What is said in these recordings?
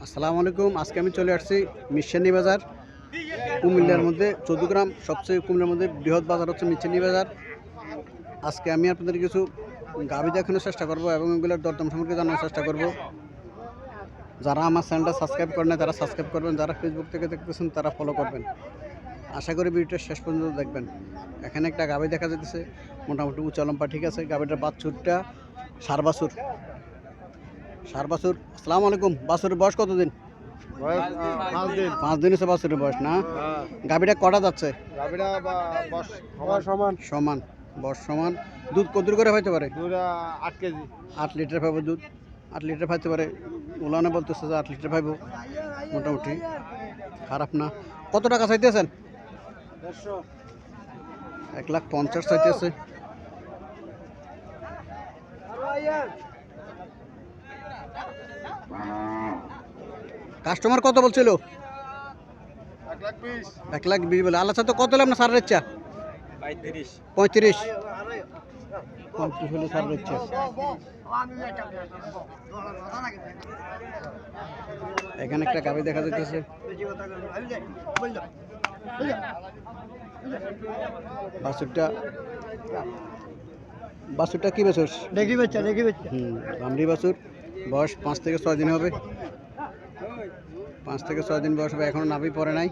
আসসালামু আলাইকুম। আজকে আমি চলে আসছি মিশানি বাজার, কুমিল্লার মধ্যে 14 গ্রাম সবচেয়ে কুমিল্লার মধ্যে বৃহৎ বাজার হচ্ছে মিশানি বাজার। আজকে আমি আপনাদের কিছু গাভী দেখানোর চেষ্টা করব এবং এগুলোর দরদাম সম্পর্কে জানার চেষ্টা করব। যারা আমার চ্যানেলটা সাবস্ক্রাইব করেন না তারা সাবস্ক্রাইব করবেন, যারা ফেসবুক থেকে দেখতেছেন তারা ফলো করবেন। আশা করি ভিডিওটা শেষ পর্যন্ত দেখবেন। এখানে একটা গাভী দেখা যাচ্ছে, মোটামুটি উঁচা লম্বা, ঠিক আছে। গাভীটার বাছুরটা সার বাছুর। আসসালামু আলাইকুম। বাছুরের বয়স কতদিন? 5 দিন হচ্ছে বাছুরের বয়স না? গাভীটা কটা যাচ্ছে? সমান, বয়স সমান। দুধ কত করে পাইতে পারে? 8 কেজি। 8 লিটার পাইব দুধ। 8 লিটার পাইতে পারে। ওলানে বলতেছে যে 8 লিটার পাইব, মোটামুটি খারাপ না। কত টাকা চাইতেছেন? 1,50,000 চাইতেছে। কাস্টমার কত বলছিল? 1,20,000 বলে। আল্লাহ তো কত হলে আপনার সার ইচ্ছা? 35 হলে সার ইচ্ছা। এখানে একটা গাভী দেখা যাচ্ছে। বাছুরটা কি বাছুর? দেখি বাচ্চা। লামড়ি বাছুর। বয়স 5 থেকে 6 দিন হবে। 5 থেকে 6 দিন বয়স হবে, এখনো নাভি পড়ে নাই।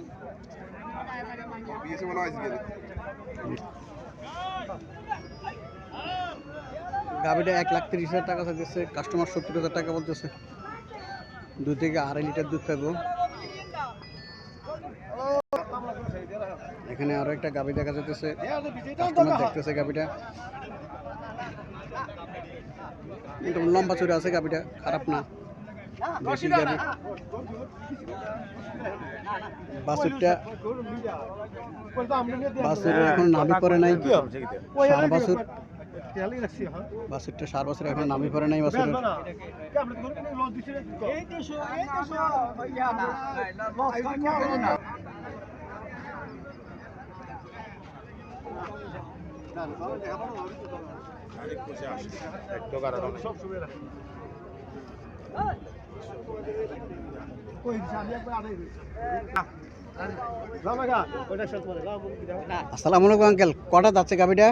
গাভীটা 1,30,000 টাকা চাইতেছে। কাস্টমার 70,000 টাকা বলতেছে। 2 থেকে 2.5 লিটার দুধ পাবো। এখানে আরো একটা গাভী দেখা যাচ্ছে, কাস্টমার দেখতেছে গাভীটা। লম্বা চূড়া আছে গাভীটা, খারাপ না, বেশি গাভী। বাছুরের এখন নাভি পড়ে নাই। বাছুরটা সার বছর এখন নাভি পড়ে নাই বাছুরের। আসসালামু আলাইকুম আঙ্কেল। কটা যাচ্ছে গাভীটা?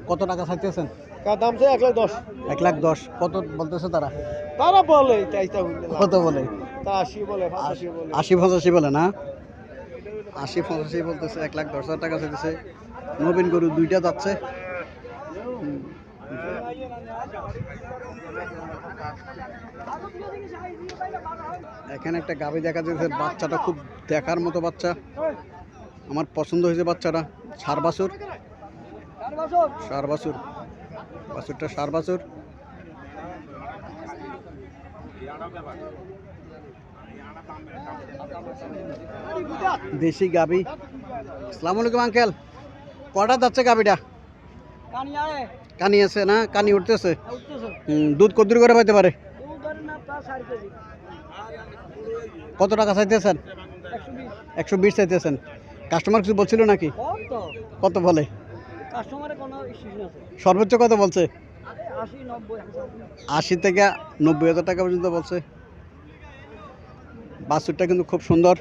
কত টাকা চাইতেছেন? দাম 1,10,000। 1,10,000। কত বলতেছে তারা? বলে কত বলে? 80 বলে, 85 বলে। 80-85 বলে না? 80-85 বলতেছে। 1,10,000 টাকা চাইতেছে। নবীন গরু দুইটা যাচ্ছে। এখানে একটা গাভী দেখা যাচ্ছে। বাচ্চাটা খুব দেখার মতো বাচ্চা, আমার পছন্দ হয়েছে বাচ্চাটা। সার বাছুর। বাছুরটা সার বাছুর। দেশি গাভী। আসসালামু আলাইকুম আঙ্কেল। কটা যাচ্ছে গাভীটা? কানি আছে না? কানি উঠতেছে। দুধ কত করে পাইতে পারে? কত টাকা চাইতেছেন? 120 চাইতেছেন। কাস্টমার কিছু বলছিল নাকি? কত বলে? সর্বোচ্চ কত বলছে? 80 থেকে 90,000 টাকা পর্যন্ত বলছে। বাছুরটা কিন্তু খুব সুন্দর।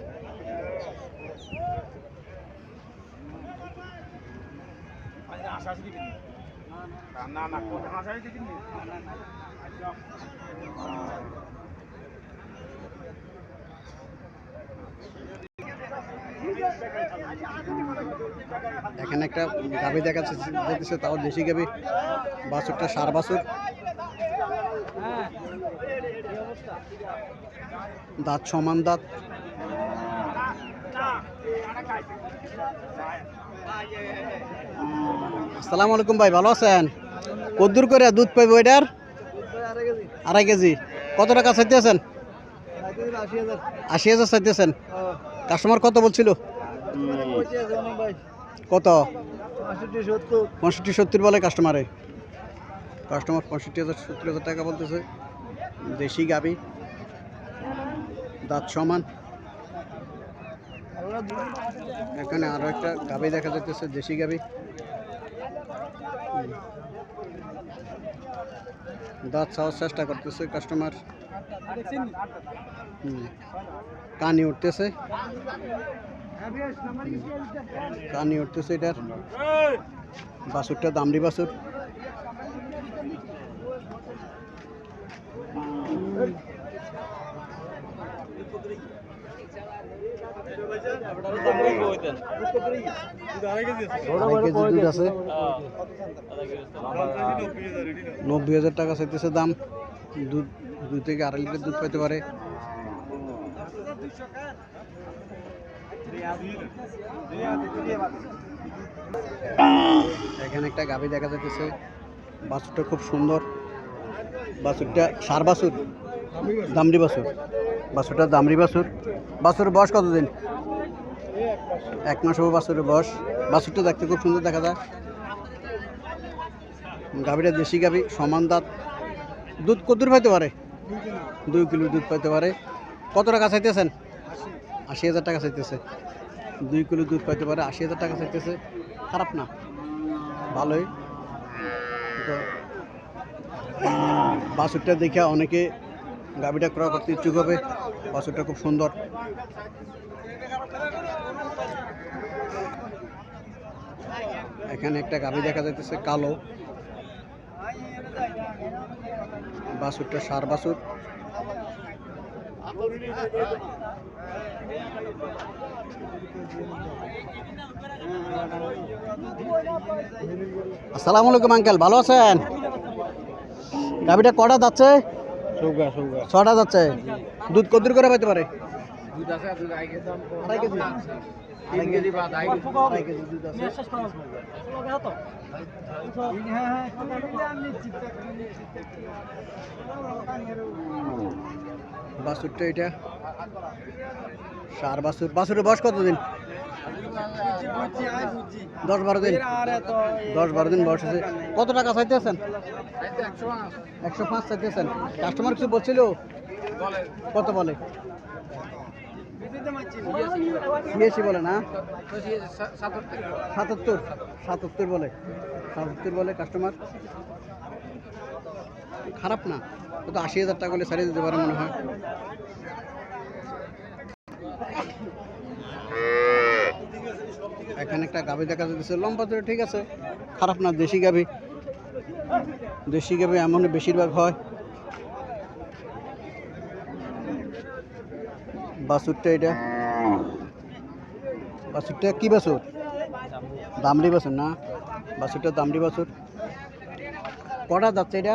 এখানে একটা গাভী দেখা যাচ্ছে, তাও দেশি গাভী। বাছুরটা সার বাছুর। দাঁত সমান দাঁত। আসসালামু আলাইকুম ভাই, ভালো আছেন? কদ্দুর করে দুধ পাইব এটার? 2.5 কেজি। কত টাকা চাইতেছেন? 80,000 চাইতেছেন। কাস্টমার কত বলছিল? কত? 65-70 65-70 বলে কাস্টমারে। কাস্টমার 65,000 70,000 টাকা বলতেছে। দেশি গাবি, দাঁত সমান। এখানে আরো একটা গাবি দেখা যাচ্ছে, দেশি গাবি, দাঁত চাওয়ার চেষ্টা করতেছে কাস্টমার। কানি উঠতেছে, কানি উঠতেছে। এটার বাছুরটা দামড়ি বাছুর। দুধ আছে, 90,000 টাকা চাইতেছে দাম। দুধ 2 থেকে 2.5 লিটার দুধ পেতে পারে। এখানে একটা গাভী দেখা যাচ্ছে, বাছুরটা খুব সুন্দর। বাছুরটা সার বাছুর, দামড়ি বাছুর। বাছুরটা দামড়ি বাছুর। বাছুরের বয়স কতদিন? 1 মাস হবে বাছুরের বয়স। বাছুরটা দেখতে খুব সুন্দর দেখা যায়। গাভীটা দেশি গাভী, সমান দাঁত। দুধ কতদূর পাইতে পারে? 2 কিলো দুধ পাইতে পারে। কত টাকা চাইতেছেন? 80,000 টাকা চাইতেছে। 2 কিলো দুধ পাইতে পারে, 80,000 টাকা চাইতেছে। খারাপ না, ভালোই। তো বাছুরটা দেখে অনেকে গাভীটা ক্রয় করতে ইচ্ছুক হবে। বাছুরটা খুব সুন্দর। এখানে একটা গাভী দেখা যাইতেছে, কালো। বাছুরটা সার বাছুর। আসসালামু আলাইকুম আঙ্কেল, ভালো আছেন? গাভীটা কটা যাচ্ছে? 6টা যাচ্ছে। দুধ কত করে পাইতে পারে? আড়াই কেজি। আড়াই কেজি দুধ আছে। বাছুরটা এটা সার বাছুর। বাছুরের বয়স কতদিন? 10-12 দিন। 10-12 দিন বয়স আছে। কত টাকা চাইতেছেন? 105 চাইতেছেন। কাস্টমার কিছু বলছিল? কত বলে? 86 বলে না? 77 বলে। 77 বলে কাস্টমার। খারাপ না, তো 80,000 টাকা বলে ছাড়িয়ে দিতে পারে মনে হয়। এখানে একটা গাভী দেখা যাচ্ছে, লম্বা তো ঠিক আছে, খারাপ না। দেশি গাভী, দেশি গাভী এমন বেশিরভাগ হয়। বাছুরটা এটা, বাছুরটা কি বাছুর? দামড়ি বাছুর না? বাছুরটা দামড়ি বাছুর। কটা যাচ্ছে এটা?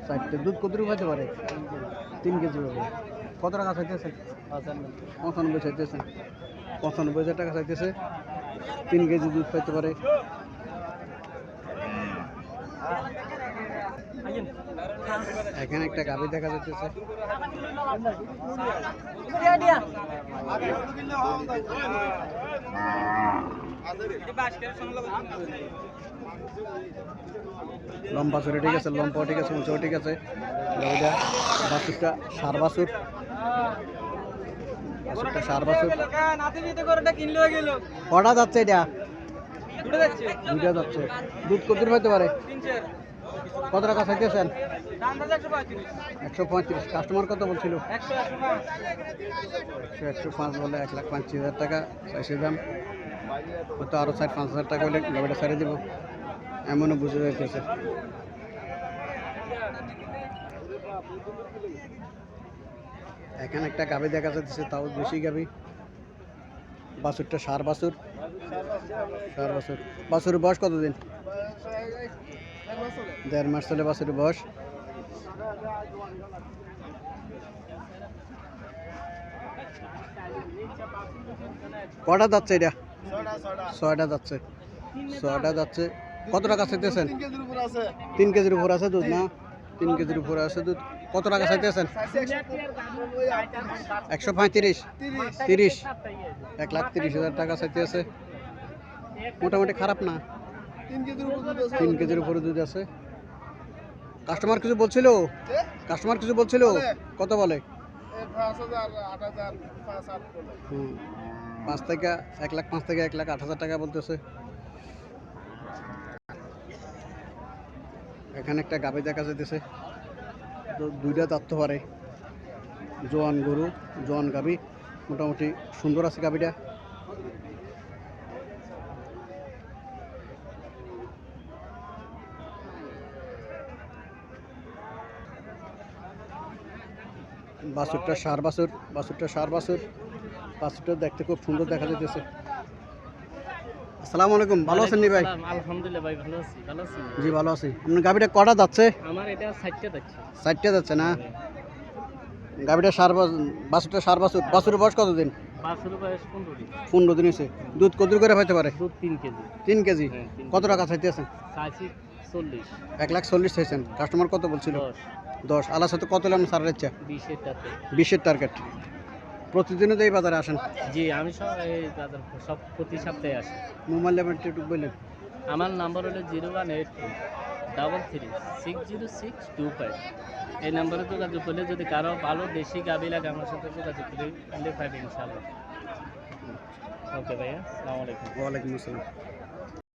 4টে। দুধ কতটুকু পাইতে পারে? 3 কেজি হবে। কত টাকা চাইতেছেন? 95 চাইতেছেন। 95,000 টাকা চাইতেছে। 3 কেজি দুধ পাইতে পারে। এখানে একটা গাভী দেখা যাচ্ছে, লম্বা চুরি ঠিক আছে, লম্বা ঠিক আছে, উঁচু ঠিক আছে। গাভীটা বাছুরটা সার বাছুর। বাছুরটা সার বাছুর। কটা যাচ্ছে এটা? 2টা যাচ্ছে। দুধ কত পাইতে পারে? কত টাকা চাইতেছেন? 135। কাস্টমার কত বলছিল? 105 বলে। 1,05,000 টাকা চাইছে দাম। হয়তো আরো 4-5,000 টাকা হলে গাড়িটা ছেড়ে দেবো, এমনও বুঝে যাইতেছে। এখানে একটা গাভী দেখা যাচ্ছে, তাও দেশি গাভী। বাছুরটা সার বাছুর। সার বাছুর। বাছুরের বয়স কতদিন? 1.5 মাস চলে বাছুরের বয়স। কটা যাচ্ছে এটা? 6টা যাচ্ছে। 6টা যাচ্ছে। কত টাকা চাইতেছেন? 3 কেজির উপর আছে দুধ না? 3 কেজির উপরে আছে দুধ। কত টাকা চাইতেছেন? 135। 30। 1,30,000 টাকা চাইতে আছে। মোটামুটি খারাপ না। 3 কেজির উপরে দুধ আছে। কাস্টমার কিছু বলছিল? কাস্টমার কিছু বলছিল? কত বলে? 5 থেকে 1 লাখ, 5 থেকে 1,08,000 টাকা বলতেছে। এখানে একটা গাভী দেখা যাইতেছে, তো দুইটা দাঁত পারে, জোয়ান গরু, জোয়ান গাভী, মোটামুটি সুন্দর আছে গাভীটা। বাছুরটা সার বাছুর, বাছুরটা দেখতে খুব সুন্দর দেখা যাইতেছে। আসসালামু আলাইকুম, ভালো আছেন নি ভাই? আলহামদুলিল্লাহ ভাই, ভালো আছি। ভালো আছি। জি ভালো আছি। আপনার গাভীটা কটা যাচ্ছে? আমার এটা 60টা যাচ্ছে। 60টা যাচ্ছে না? গাভীটা বাছুরটা সার বাছুর। বাছুরের বয়স কতদিন? বাছুর বয়স 15 দিন। 15 দিন হয়েছে। দুধ কত করে পাইতে পারে? দুধ 3 কেজি। 3 কেজি। হ্যাঁ, 3 কত টাকা চাইতেছেন? চাইছি 40। 1,40,000 চাইছেন। কাস্টমার কত বলছিল? 10 10। আলার সাথে কত লাম সারের ইচ্ছা? 20 এর টাতে। 20-এর টার্গেট। প্রতিদিনও তো এই বাজারে আসেন? জি, আমি সব এই বাজার সব প্রতি সপ্তাহে আসি। মোবাইল নাম্বারটা একটু বললেন। আমার নাম্বার হলো 01823360625। এই নাম্বারে যোগাযোগ করলে যদি কারো ভালো দেশি গাভী লাগে আমার সাথে যোগাযোগ করলে পাবে ইনশাআল্লাহ। ওকে ভাইয়া, আসসালামু আলাইকুম। ওয়ালাইকুম আসসালাম।